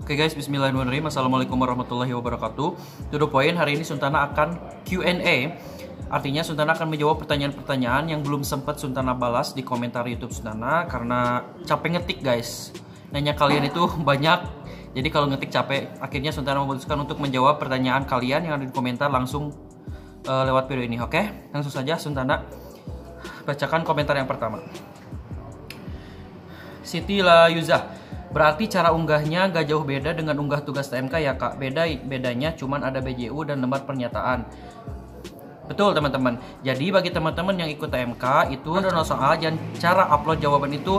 Oke guys, bismillahirrahmanirrahim. Assalamualaikum warahmatullahi wabarakatuh. To the point, hari ini Suntana akan Q&A. Artinya Suntana akan menjawab pertanyaan-pertanyaan yang belum sempat Suntana balas di komentar YouTube Suntana karena capek ngetik guys. Nanya kalian itu banyak. Jadi kalau ngetik capek, akhirnya Suntana memutuskan untuk menjawab pertanyaan kalian yang ada di komentar langsung lewat video ini. Oke, langsung saja Suntana bacakan komentar yang pertama. Siti Layuza, berarti cara unggahnya gak jauh beda dengan unggah tugas TMK ya kak? Bedanya cuman ada BJU dan lembar pernyataan. Betul teman-teman. Jadi bagi teman-teman yang ikut TMK itu download soal dan cara upload jawaban itu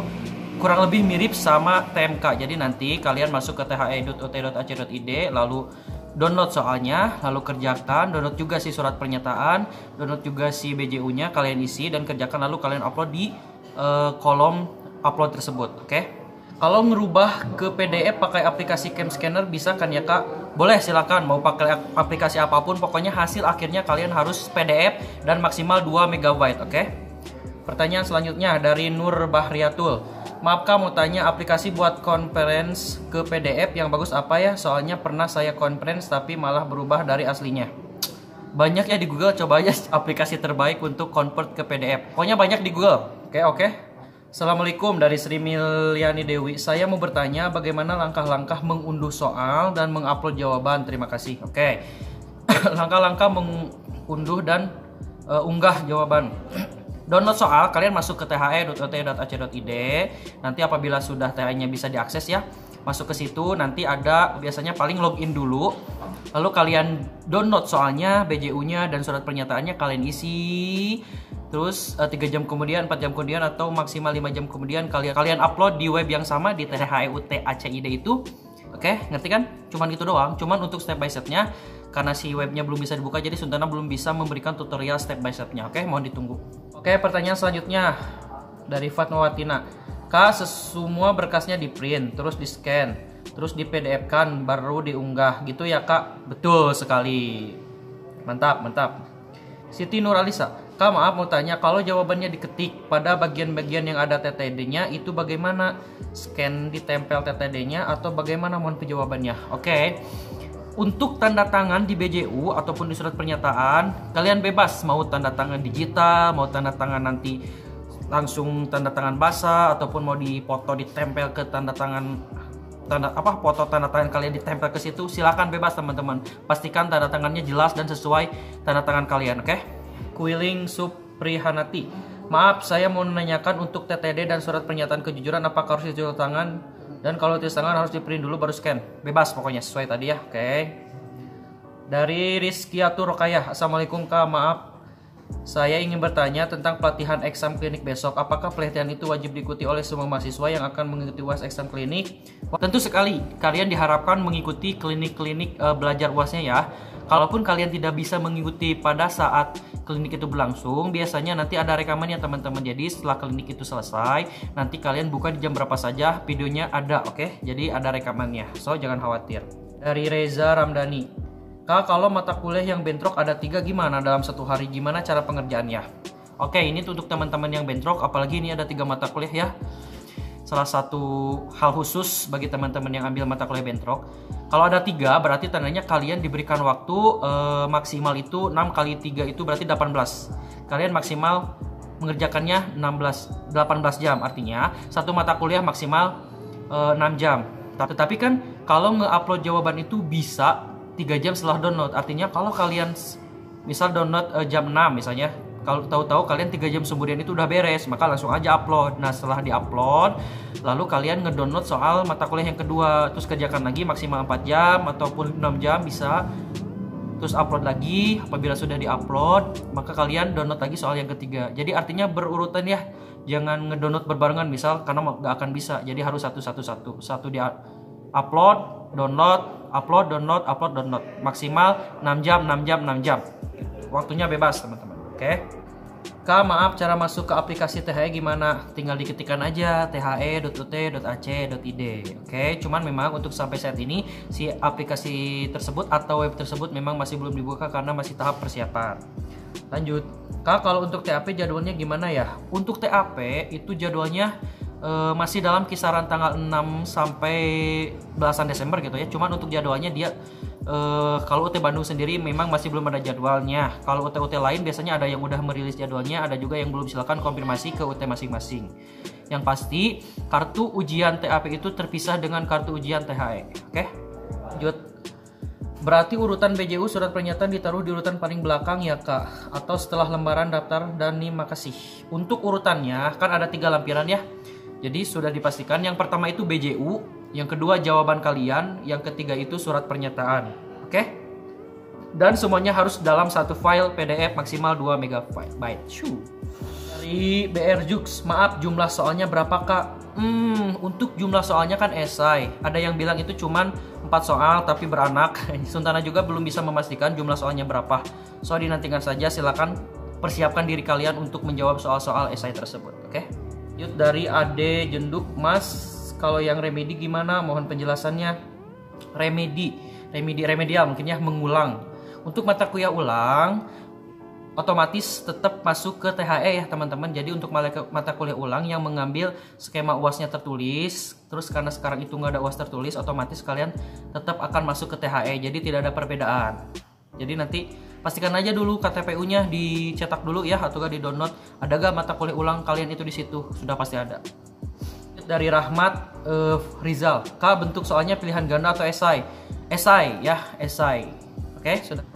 kurang lebih mirip sama TMK. Jadi nanti kalian masuk ke the.ut.ac.id lalu download soalnya, lalu kerjakan, download juga si surat pernyataan, download juga si BJU-nya, kalian isi dan kerjakan lalu kalian upload di kolom upload tersebut. Oke? Kalau ngerubah ke PDF pakai aplikasi Cam Scanner bisa kan ya kak? Boleh, silakan mau pakai aplikasi apapun, pokoknya hasil akhirnya kalian harus PDF dan maksimal 2 MB. Oke? Pertanyaan selanjutnya dari Nur Bahriatul. Maaf kak, mau tanya aplikasi buat conference ke PDF yang bagus apa ya? Soalnya pernah saya conference tapi malah berubah dari aslinya. Banyak ya di Google, coba aja aplikasi terbaik untuk convert ke PDF. Pokoknya banyak di Google. Oke. Assalamualaikum dari Sri Miliani Dewi. Saya mau bertanya bagaimana langkah-langkah mengunduh soal dan mengupload jawaban. Terima kasih. Oke. Langkah-langkah mengunduh dan unggah jawaban. Download soal, kalian masuk ke the.ut.ac.id. Nanti apabila sudah TH-nya bisa diakses ya, masuk ke situ. Nanti ada biasanya paling login dulu. Lalu kalian download soalnya, BJU-nya dan surat pernyataannya kalian isi. Terus 3 jam kemudian, 4 jam kemudian atau maksimal 5 jam kemudian kalian upload di web yang sama di the.ut.ac.id itu. Oke, ngerti kan? Cuman itu doang. Cuman untuk step by stepnya, karena si webnya belum bisa dibuka, jadi Suntana belum bisa memberikan tutorial step by stepnya. Oke, mohon ditunggu. Oke, pertanyaan selanjutnya dari Fatmawatina. Kak, semua berkasnya di print, terus di scan, terus di PDF kan, baru diunggah gitu ya kak? Betul sekali. Mantap. Siti Nuralisa. Kak, maaf mau tanya, kalau jawabannya diketik pada bagian-bagian yang ada TTD-nya itu bagaimana? Scan ditempel TTD-nya atau bagaimana mohon jawabannya? Oke. Untuk tanda tangan di BJU ataupun di surat pernyataan, kalian bebas mau tanda tangan digital, mau tanda tangan nanti langsung tanda tangan basah ataupun mau dipoto ditempel ke tanda tangan foto tanda tangan kalian ditempel ke situ, silakan bebas teman-teman. Pastikan tanda tangannya jelas dan sesuai tanda tangan kalian, oke? Kuiling Suprihanati. Maaf, saya mau menanyakan untuk TTD dan surat pernyataan kejujuran apakah harus dicuci tangan? Dan kalau tulis tangan harus di print dulu baru scan. Bebas pokoknya sesuai tadi ya. Oke. Dari Rizkiatur Rokayah. Assalamualaikum kak, maaf. Saya ingin bertanya tentang pelatihan exam klinik besok. Apakah pelatihan itu wajib diikuti oleh semua mahasiswa yang akan mengikuti UAS exam klinik? Tentu sekali. Kalian diharapkan mengikuti klinik-klinik belajar UASnya ya. Kalaupun kalian tidak bisa mengikuti pada saat klinik itu berlangsung, biasanya nanti ada rekamannya teman-teman. Jadi setelah klinik itu selesai, nanti kalian buka di jam berapa saja, videonya ada, oke? Jadi ada rekamannya, so jangan khawatir. Dari Reza Ramdhani. Kak, kalau mata kuliah yang bentrok ada 3 gimana dalam satu hari? Gimana cara pengerjaannya? Oke, ini untuk teman-teman yang bentrok, apalagi ini ada 3 mata kuliah ya. Salah satu hal khusus bagi teman-teman yang ambil mata kuliah bentrok. Kalau ada 3 berarti tandanya kalian diberikan waktu maksimal itu 6 kali 3 itu berarti 18. Kalian maksimal mengerjakannya 18 jam. Artinya satu mata kuliah maksimal 6 jam. Tetapi kan kalau nge-upload jawaban itu bisa 3 jam setelah download. Artinya kalau kalian misal download jam 6 misalnya, kalau tahu-tahu kalian 3 jam kemudian itu udah beres, maka langsung aja upload. Nah setelah di-upload, lalu kalian ngedownload soal mata kuliah yang kedua, terus kerjakan lagi maksimal 4 jam ataupun 6 jam bisa. Terus upload lagi, apabila sudah di-upload, maka kalian download lagi soal yang ketiga. Jadi artinya berurutan ya, jangan ngedownload berbarengan misal, karena nggak akan bisa. Jadi harus satu di-upload, download, upload, download. Maksimal 6 jam. Waktunya bebas teman-teman. Oke. Kak, maaf, cara masuk ke aplikasi THE gimana? Tinggal diketikkan aja the.ut.ac.id. Oke, cuman memang untuk sampai saat ini si aplikasi tersebut atau web tersebut memang masih belum dibuka karena masih tahap persiapan. Lanjut. Kak, kalau untuk TAP jadwalnya gimana ya? Untuk TAP itu jadwalnya masih dalam kisaran tanggal 6 sampai belasan Desember gitu ya. Cuman untuk jadwalnya dia kalau UT Bandung sendiri memang masih belum ada jadwalnya. Kalau UT-UT lain biasanya ada yang udah merilis jadwalnya, ada juga yang belum. Silakan konfirmasi ke UT masing-masing. Yang pasti kartu ujian TAP itu terpisah dengan kartu ujian THE. Oke? Lanjut. Berarti urutan BJU surat pernyataan ditaruh di urutan paling belakang ya Kak, atau setelah lembaran daftar dan nih makasih. Untuk urutannya kan ada 3 lampiran ya. Jadi sudah dipastikan yang pertama itu BJU, yang kedua jawaban kalian, yang ketiga itu surat pernyataan. Oke? Dan semuanya harus dalam satu file PDF maksimal 2 MB. Dari BR Jux, maaf jumlah soalnya berapa Kak? Untuk jumlah soalnya kan esai. Ada yang bilang itu cuman 4 soal tapi beranak. Suntana juga belum bisa memastikan jumlah soalnya berapa. So dinantikan saja, silakan persiapkan diri kalian untuk menjawab soal-soal esai tersebut. Oke? Yuk dari Ade Jenduk, Mas, kalau yang remedi gimana? Mohon penjelasannya. Remedial mungkin ya, mengulang. Untuk mata kuliah ulang otomatis tetap masuk ke THE ya teman-teman. Jadi untuk mata kuliah ulang yang mengambil skema UASnya tertulis, terus karena sekarang itu nggak ada UAS tertulis, otomatis kalian tetap akan masuk ke THE. Jadi tidak ada perbedaan. Jadi nanti pastikan aja dulu KTPU-nya dicetak dulu ya, atau gak di-download. Ada gak mata kuliah ulang kalian itu di situ? Sudah pasti ada. Dari Rahmat Rizal, Kak bentuk soalnya pilihan ganda atau esai? Esai ya, esai. Oke, sudah.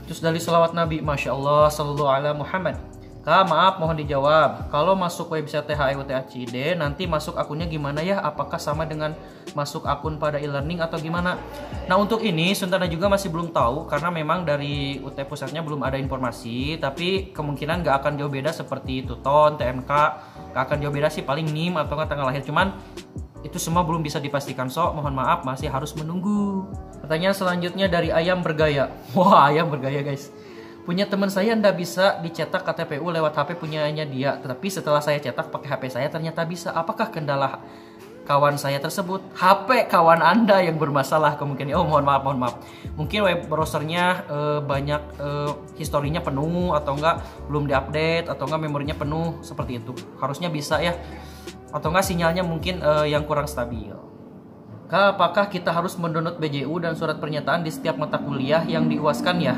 Terus dari selawat Nabi, Masya Allah, Sallallahu Alaihi Muhammad. Kak maaf mohon dijawab, kalau masuk website THE UTHCD nanti masuk akunnya gimana ya? Apakah sama dengan masuk akun pada e-learning atau gimana? Nah untuk ini Suntana juga masih belum tahu, karena memang dari UT pusatnya belum ada informasi. Tapi kemungkinan gak akan jauh beda seperti Tuton, TMK. Gak akan jauh beda sih, paling NIM atau tanggal lahir. Cuman itu semua belum bisa dipastikan, so mohon maaf masih harus menunggu. Pertanyaan selanjutnya dari Ayam Bergaya. Wah Ayam Bergaya guys, punya teman saya ndak bisa dicetak KTPU lewat HP punyanya dia, tetapi setelah saya cetak pakai HP saya ternyata bisa. Apakah kendala kawan saya tersebut? HP kawan Anda yang bermasalah kemungkinan. Oh mohon maaf. Mungkin web browsernya banyak historinya penuh, atau enggak belum diupdate, atau enggak memorinya penuh, seperti itu. Harusnya bisa ya. Atau enggak sinyalnya mungkin yang kurang stabil. Kak, apakah kita harus mendownload BJU dan surat pernyataan di setiap mata kuliah yang diuaskan ya?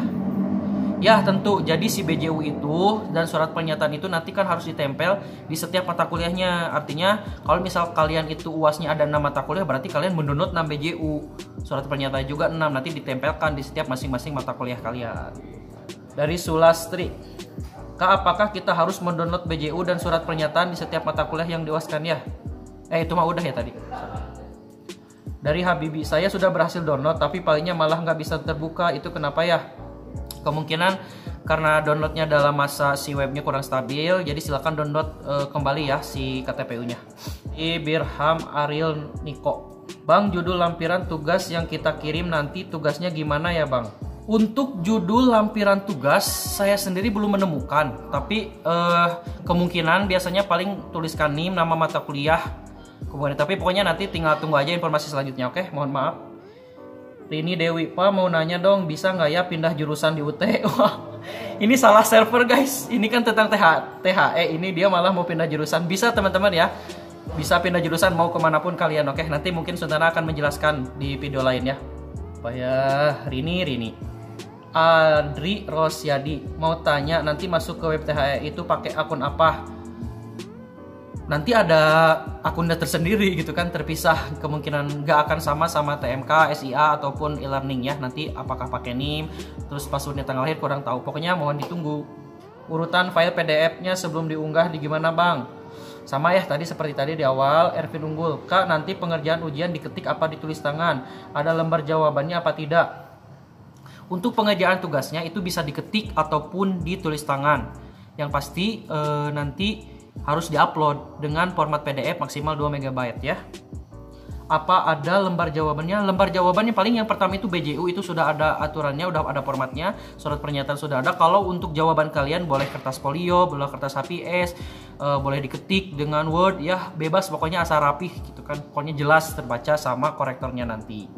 Ya tentu, jadi si BJU itu dan surat pernyataan itu nanti kan harus ditempel di setiap mata kuliahnya. Artinya kalau misal kalian itu UASnya ada 6 mata kuliah, berarti kalian mendownload 6 BJU. Surat pernyataan juga 6, nanti ditempelkan di setiap masing-masing mata kuliah kalian. Dari Sulastri, Kak apakah kita harus mendownload BJU dan surat pernyataan di setiap mata kuliah yang diuaskan ya? Itu mah udah ya tadi. Dari Habibi, saya sudah berhasil download tapi filenya malah nggak bisa terbuka, itu kenapa ya? Kemungkinan karena downloadnya dalam masa si webnya kurang stabil, jadi silakan download kembali ya si KTPU-nya. Birham Ariel Niko, Bang judul lampiran tugas yang kita kirim nanti tugasnya gimana ya Bang? Untuk judul lampiran tugas saya sendiri belum menemukan, tapi kemungkinan biasanya paling tuliskan NIM, nama mata kuliah. Kemudian, tapi pokoknya nanti tinggal tunggu aja informasi selanjutnya. Oke, mohon maaf. Rini Dewi, Pak mau nanya dong, bisa nggak ya pindah jurusan di UT? Wah, ini salah server guys. Ini kan tentang THE, ini dia malah mau pindah jurusan. Bisa teman-teman ya, bisa pindah jurusan mau kemanapun kalian. Oke, nanti mungkin Suntana akan menjelaskan di video lain ya. Supaya Rini. Adri Rosyadi mau tanya, nanti masuk ke web THE itu pakai akun apa? Nanti ada akunnya tersendiri gitu kan, terpisah. Kemungkinan nggak akan sama TMK, SIA ataupun e-learning ya. Nanti apakah pakai NIM, terus passwordnya tanggal lahir kurang tahu. Pokoknya mohon ditunggu. Urutan file PDF-nya sebelum diunggah di gimana Bang? Sama ya tadi, seperti tadi di awal. Ervin Unggul, Kak nanti pengerjaan ujian diketik apa ditulis tangan? Ada lembar jawabannya apa tidak? Untuk pengerjaan tugasnya itu bisa diketik ataupun ditulis tangan. Yang pasti nanti harus diupload dengan format PDF maksimal 2 MB ya. Apa ada lembar jawabannya? Lembar jawabannya paling yang pertama itu BJU, itu sudah ada aturannya, udah ada formatnya. Surat pernyataan sudah ada. Kalau untuk jawaban kalian boleh kertas folio, boleh kertas HPS, boleh diketik dengan Word ya, bebas pokoknya asal rapih gitu kan. Pokoknya jelas terbaca sama korektornya nanti.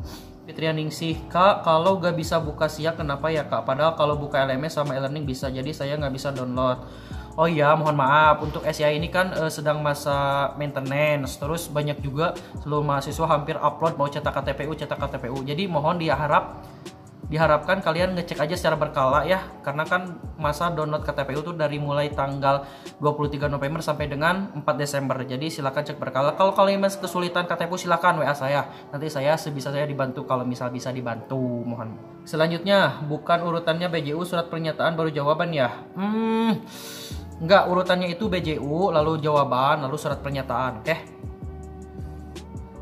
Fitrianingsih, Kak kalau gak bisa buka SIA kenapa ya Kak? Padahal kalau buka LMS sama e-learning bisa, jadi saya gak bisa download. Oh iya, mohon maaf untuk SIA ini kan sedang masa maintenance. Terus banyak juga seluruh mahasiswa hampir upload mau cetak KTPU. Jadi mohon diharapkan kalian ngecek aja secara berkala ya, karena kan masa download KTPU tuh dari mulai tanggal 23 November sampai dengan 4 Desember. Jadi silakan cek berkala. Kalau kalian masih kesulitan KTPU silakan WA saya. Nanti saya sebisa saya dibantu kalau misal bisa dibantu, mohon. Selanjutnya, bukan urutannya BJU surat pernyataan baru jawaban ya. Enggak, urutannya itu BJU, lalu jawaban, lalu surat pernyataan, oke?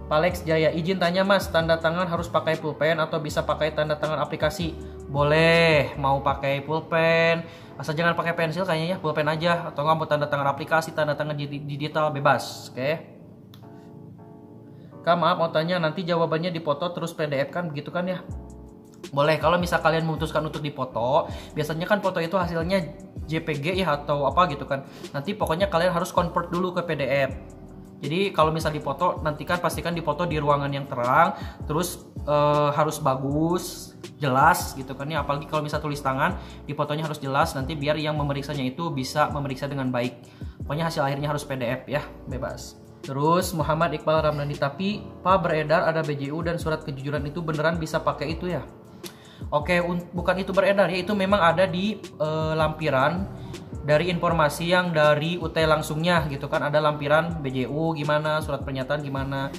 Palex Jaya, izin tanya mas, tanda tangan harus pakai pulpen atau bisa pakai tanda tangan aplikasi? Boleh, mau pakai pulpen, asal jangan pakai pensil kayaknya ya, pulpen aja. Atau nggak mau tanda tangan aplikasi, tanda tangan digital, bebas, oke? Kak maaf mau tanya, nanti jawabannya dipoto terus PDF kan, begitu kan ya? Boleh, kalau misal kalian memutuskan untuk dipoto, biasanya kan foto itu hasilnya JPG ya atau apa gitu kan. Nanti pokoknya kalian harus convert dulu ke PDF. Jadi kalau misal dipoto, nanti kan pastikan dipoto di ruangan yang terang, terus harus bagus, jelas gitu kan ya. Apalagi kalau misal tulis tangan, di fotonya harus jelas, nanti biar yang memeriksanya itu bisa memeriksa dengan baik. Pokoknya hasil akhirnya harus PDF ya, bebas. Terus Muhammad Iqbal Ramdhani, tapi Pak beredar ada BJU dan surat kejujuran itu beneran bisa pakai itu ya? Oke, bukan itu beredar ya, itu memang ada di lampiran dari informasi yang dari UT langsungnya gitu kan, ada lampiran BJU gimana, surat pernyataan gimana.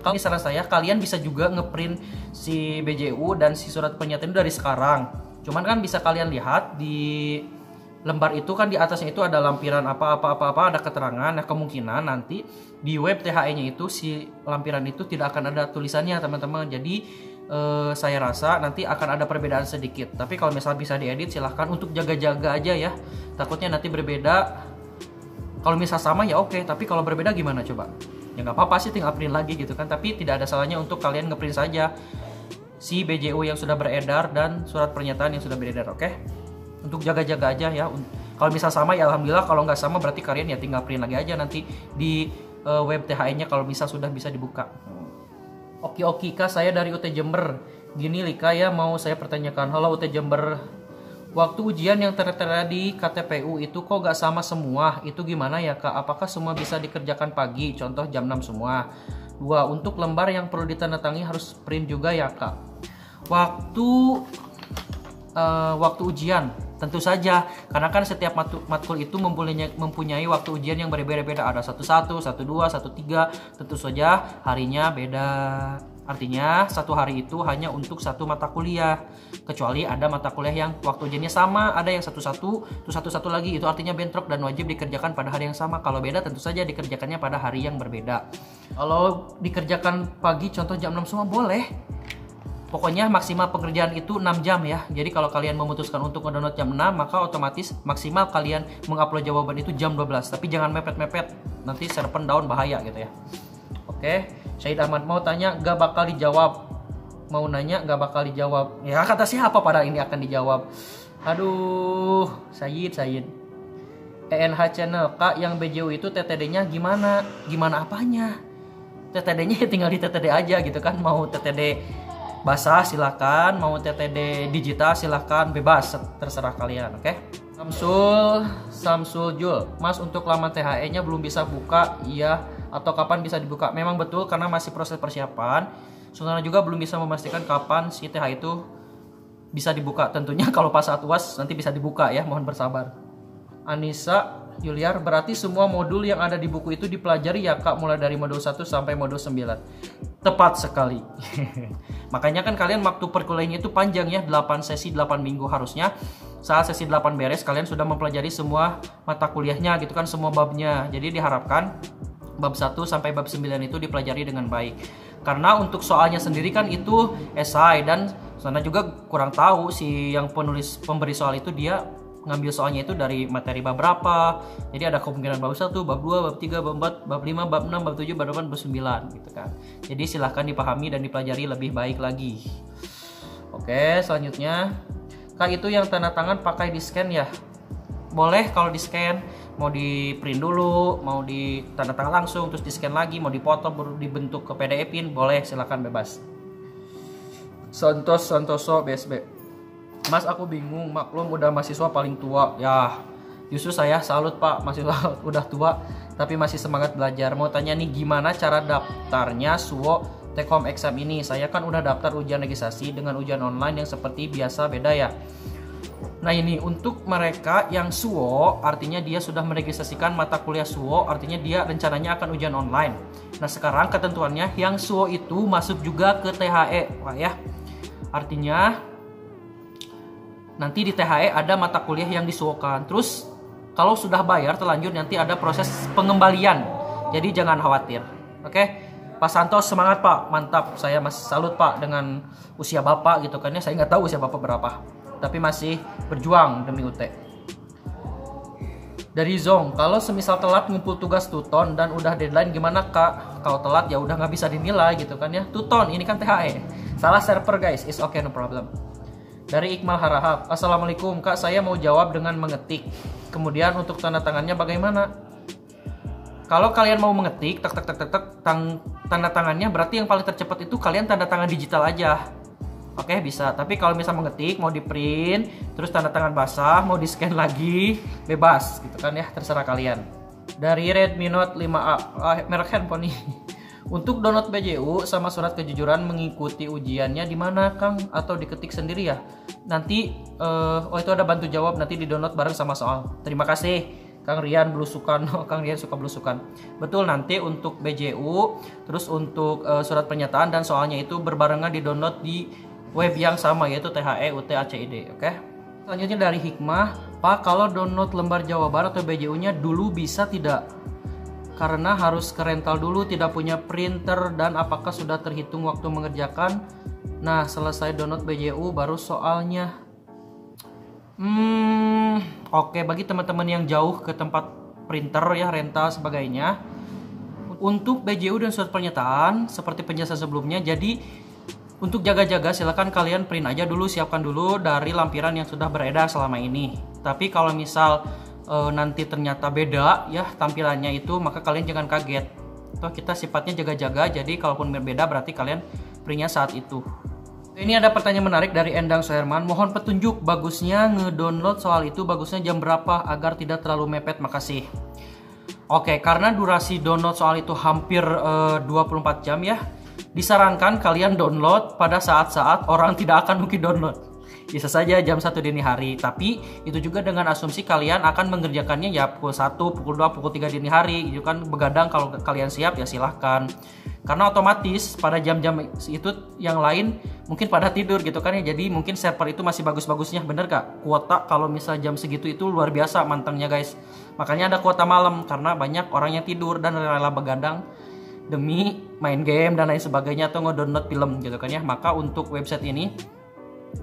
Kalau misalnya saya, kalian bisa juga ngeprint si BJU dan si surat pernyataan itu dari sekarang. Cuman kan bisa kalian lihat di lembar itu kan di atasnya itu ada lampiran apa, ada keterangan. Nah kemungkinan nanti di web THE-nya itu si lampiran itu tidak akan ada tulisannya teman-teman. Jadi saya rasa nanti akan ada perbedaan sedikit. Tapi kalau misal bisa diedit silahkan untuk jaga-jaga aja ya. Takutnya nanti berbeda. Kalau misal sama ya oke, tapi kalau berbeda gimana coba? Ya nggak apa-apa sih, tinggal print lagi gitu kan. Tapi tidak ada salahnya untuk kalian ngeprint saja si BJU yang sudah beredar dan surat pernyataan yang sudah beredar, oke? Untuk jaga-jaga aja ya. Kalau misal sama ya alhamdulillah, kalau nggak sama berarti kalian ya tinggal print lagi aja nanti di web THE-nya kalau misal sudah bisa dibuka. Oke Kak, saya dari UT Jember. Gini Lika ya, mau saya pertanyakan. Halo UT Jember, waktu ujian yang tertera di KTPU itu kok gak sama semua? Itu gimana ya Kak? Apakah semua bisa dikerjakan pagi? Contoh jam 6 semua. 2. Untuk lembar yang perlu ditandatangani harus print juga ya Kak? Waktu ujian tentu saja, karena kan setiap matkul itu mempunyai waktu ujian yang berbeda-beda. Ada 11, 12, 13, tentu saja harinya beda. Artinya satu hari itu hanya untuk satu mata kuliah. Kecuali ada mata kuliah yang waktu ujiannya sama, ada yang satu-satu, terus satu-satu lagi. Itu artinya bentrok dan wajib dikerjakan pada hari yang sama. Kalau beda tentu saja dikerjakannya pada hari yang berbeda. Kalau dikerjakan pagi contoh jam 6 semua boleh. Pokoknya maksimal pekerjaan itu 6 jam ya. Jadi kalau kalian memutuskan untuk ngedownload jam 6, maka otomatis maksimal kalian mengupload jawaban itu jam 12. Tapi jangan mepet-mepet, nanti server down bahaya gitu ya. Oke, Syahid Ahmad mau tanya, gak bakal dijawab. Mau nanya, gak bakal dijawab. Ya kata siapa pada ini akan dijawab. Aduh, Syahid. ENH Channel, Kak yang BJU itu TTD-nya gimana? Gimana apanya? TTD-nya tinggal di TTD aja gitu kan. Mau TTD basah silakan, mau TTD digital silakan, bebas, terserah kalian, oke? Samsul Jul, Mas untuk laman THE-nya belum bisa buka, iya, atau kapan bisa dibuka? Memang betul karena masih proses persiapan. Saudara juga belum bisa memastikan kapan si THE itu bisa dibuka. Tentunya kalau pas saat UAS nanti bisa dibuka ya, mohon bersabar. Anissa Juliar, berarti semua modul yang ada di buku itu dipelajari ya Kak, mulai dari modul 1 sampai modul 9. Tepat sekali. Makanya kan kalian waktu perkuliahannya itu panjang ya, 8 sesi 8 minggu harusnya. Saat sesi 8 beres kalian sudah mempelajari semua mata kuliahnya gitu kan, semua babnya. Jadi diharapkan bab 1 sampai bab 9 itu dipelajari dengan baik. Karena untuk soalnya sendiri kan itu esai, dan sana juga kurang tahu si yang pemberi soal itu dia ngambil soalnya itu dari materi bab berapa. Jadi ada kemungkinan bab 1, bab 2, bab 3, bab 4, bab 5, bab 6, bab 7, bab 8, bab 9 gitu kan. Jadi silahkan dipahami dan dipelajari lebih baik lagi. Oke, selanjutnya Kak, itu yang tanda tangan pakai di scan ya? Boleh kalau di scan, mau di print dulu, mau di tanda tangan langsung terus di scan lagi, mau dipoto baru dibentuk ke PDF-in, boleh, silahkan bebas. Santoso BSB, Mas aku bingung, maklum udah mahasiswa paling tua ya. Justru saya salut Pak, masih salut, udah tua tapi masih semangat belajar. Mau tanya nih, gimana cara daftarnya SUO Take Home Exam ini? Saya kan udah daftar ujian registrasi dengan ujian online yang seperti biasa, beda ya? Nah ini untuk mereka yang SUO, artinya dia sudah meregistrasikan mata kuliah SUO, artinya dia rencananya akan ujian online. Nah sekarang ketentuannya yang SUO itu masuk juga ke THE Pak ya. Artinya nanti di THE ada mata kuliah yang disuokan. Terus kalau sudah bayar terlanjur nanti ada proses pengembalian. Jadi jangan khawatir. Oke. Pak Santos semangat Pak, mantap. Saya masih salut Pak dengan usia Bapak gitu kan ya. Saya nggak tahu usia Bapak berapa, tapi masih berjuang demi UT. Dari Zong, kalau semisal telat ngumpul tugas tuton dan udah deadline gimana Kak? Kalau telat ya udah nggak bisa dinilai gitu kan ya. Tuton ini kan THE. Salah server guys, is okay, no problem. Dari Iqmal Harahap, Assalamualaikum Kak, saya mau jawab dengan mengetik. Kemudian untuk tanda tangannya bagaimana? Kalau kalian mau mengetik, tanda tangannya berarti yang paling tercepat itu kalian tanda tangan digital aja. Oke, bisa. Tapi kalau misal mengetik, mau di print, terus tanda tangan basah, mau di scan lagi, bebas gitu kan ya, terserah kalian. Dari Redmi Note 5A, merek handphone nih. Untuk download BJU sama surat kejujuran mengikuti ujiannya di mana Kang? Atau diketik sendiri ya? Nanti, itu ada bantu jawab, nanti di download bareng sama soal. Terima kasih Kang Rian belusukan. Kang Rian suka belusukan. Betul, nanti untuk BJU, terus untuk surat pernyataan dan soalnya itu berbarengan di download di web yang sama, yaitu THE UT ACID. Oke? Selanjutnya dari Hikmah, Pak, kalau download lembar jawaban atau BJU-nya dulu bisa tidak? Karena harus ke rental dulu, tidak punya printer, dan apakah sudah terhitung waktu mengerjakan? Nah, selesai download BJU baru soalnya. Oke, bagi teman-teman yang jauh ke tempat printer ya, rental sebagainya. Untuk BJU dan surat pernyataan seperti penjelasan sebelumnya, jadi untuk jaga-jaga silakan kalian print aja dulu, siapkan dulu dari lampiran yang sudah beredar selama ini. Tapi kalau misal nanti ternyata beda ya tampilannya itu, maka kalian jangan kaget. Toh kita sifatnya jaga-jaga, jadi kalaupun berbeda berarti kalian printnya saat itu. Ini ada pertanyaan menarik dari Endang Soherman. Mohon petunjuk bagusnya ngedownload soal itu, bagusnya jam berapa agar tidak terlalu mepet, makasih. Oke, karena durasi download soal itu hampir 24 jam ya, disarankan kalian download pada saat-saat orang tidak akan mungkin download. Bisa saja jam 1 dini hari, tapi itu juga dengan asumsi kalian akan mengerjakannya ya pukul 1, pukul 2, pukul 3 dini hari. Itu kan begadang, kalau kalian siap ya silahkan. Karena otomatis pada jam-jam itu yang lain mungkin pada tidur gitu kan ya. Jadi mungkin server itu masih bagus-bagusnya, bener gak? Kuota kalau misal jam segitu itu luar biasa mantengnya guys. Makanya ada kuota malam, karena banyak orang yang tidur dan rela begadang demi main game dan lain sebagainya, atau nge-download film gitu kan ya. Maka untuk website ini,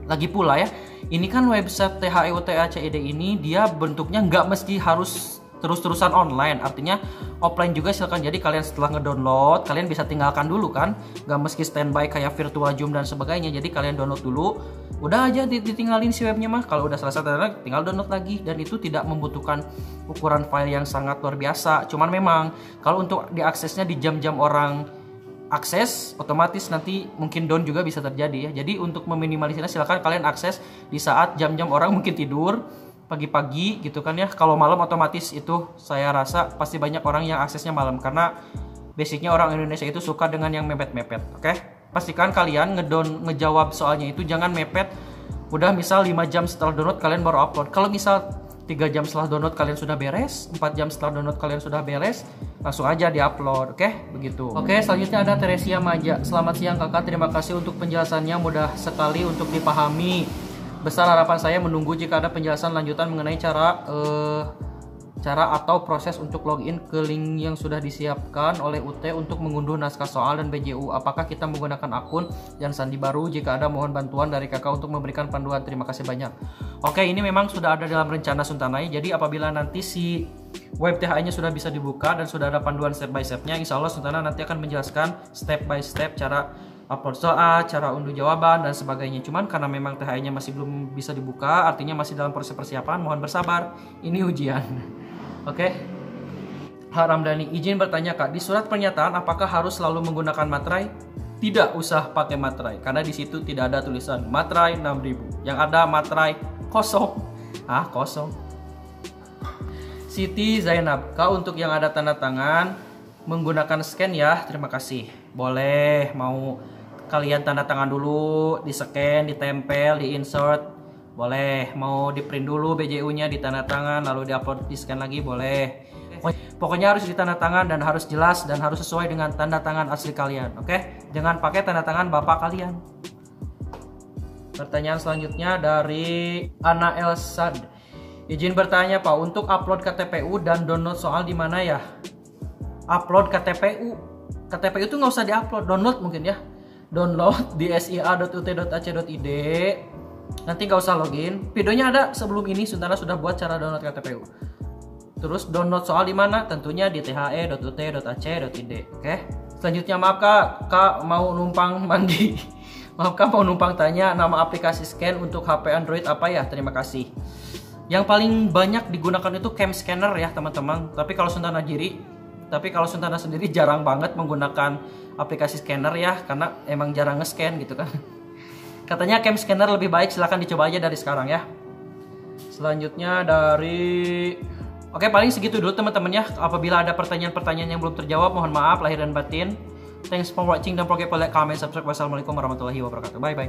lagi pula ya, ini kan website THE UT ACID ini dia bentuknya nggak mesti harus terus-terusan online, artinya offline juga silakan. Jadi kalian setelah ngedownload, kalian bisa tinggalkan dulu kan, nggak mesti standby kayak virtual Zoom dan sebagainya. Jadi kalian download dulu, udah aja ditinggalin si webnya mah. Kalau udah selesai tinggal download lagi, dan itu tidak membutuhkan ukuran file yang sangat luar biasa. Cuman memang kalau untuk diaksesnya di jam-jam orang akses, otomatis nanti mungkin down juga bisa terjadi ya. Jadi untuk meminimalisirnya silakan kalian akses di saat jam-jam orang mungkin tidur, pagi-pagi gitu kan ya. Kalau malam otomatis itu saya rasa pasti banyak orang yang aksesnya malam, karena basicnya orang Indonesia itu suka dengan yang mepet-mepet. Oke? Pastikan kalian ngejawab soalnya itu jangan mepet. Udah misal 5 jam setelah download kalian baru upload. Kalau misal 3 jam setelah download kalian sudah beres, 4 jam setelah download kalian sudah beres, langsung aja di-upload, oke? Begitu. Oke, selanjutnya ada Teresia Maja. Selamat siang kakak, terima kasih untuk penjelasannya, mudah sekali untuk dipahami. Besar harapan saya menunggu jika ada penjelasan lanjutan mengenai cara atau proses untuk login ke link yang sudah disiapkan oleh UT untuk mengunduh naskah soal dan BJU. Apakah kita menggunakan akun dan sandi baru? Jika ada, mohon bantuan dari kakak untuk memberikan panduan. Terima kasih banyak. Oke, ini memang sudah ada dalam rencana Suntanai. Jadi apabila nanti si web THE-nya sudah bisa dibuka dan sudah ada panduan step by step-nya, insya Allah Suntana nanti akan menjelaskan step by step cara upload soal, cara unduh jawaban dan sebagainya. Cuman karena memang THE-nya masih belum bisa dibuka, artinya masih dalam proses persiapan, mohon bersabar. Ini ujian. Oke. Haramdani, izin bertanya kak, di surat pernyataan apakah harus selalu menggunakan materai? Tidak usah pakai materai, karena di situ tidak ada tulisan materai 6000. Yang ada materai kosong. Kosong. Siti Zainab, Kak, untuk yang ada tanda tangan menggunakan scan ya, terima kasih. Boleh, mau kalian tanda tangan dulu, di scan, ditempel, di insert, boleh. Mau di print dulu BJU-nya, ditanda tangan, lalu diupload, di scan lagi, boleh. Pokoknya harus ditanda tangan dan harus jelas dan harus sesuai dengan tanda tangan asli kalian, oke? Jangan pakai tanda tangan bapak kalian. Pertanyaan selanjutnya dari Ana Elsad. Izin bertanya Pak, untuk upload KTPU dan download soal di mana ya? Upload KTPU itu nggak usah diupload, download mungkin ya. Download di sia.ut.ac.id. Nanti nggak usah login. Videonya ada sebelum ini, Suntana sudah buat cara download KTPU. Terus download soal di mana? Tentunya di the.ut.ac.id. Oke. Selanjutnya maaf Kak mau numpang mandi. Maaf Kak mau numpang tanya, nama aplikasi scan untuk HP Android apa ya? Terima kasih. Yang paling banyak digunakan itu Cam Scanner ya teman-teman. Tapi kalau Suntana sendiri jarang banget menggunakan aplikasi scanner ya, karena emang jarang nge-scan gitu kan. Katanya Cam Scanner lebih baik, silahkan dicoba aja dari sekarang ya. Selanjutnya dari... Oke, paling segitu dulu teman-teman ya. Apabila ada pertanyaan-pertanyaan yang belum terjawab, mohon maaf lahir dan batin. Thanks for watching, don't forget to like, comment, subscribe. Wassalamualaikum warahmatullahi wabarakatuh. Bye bye.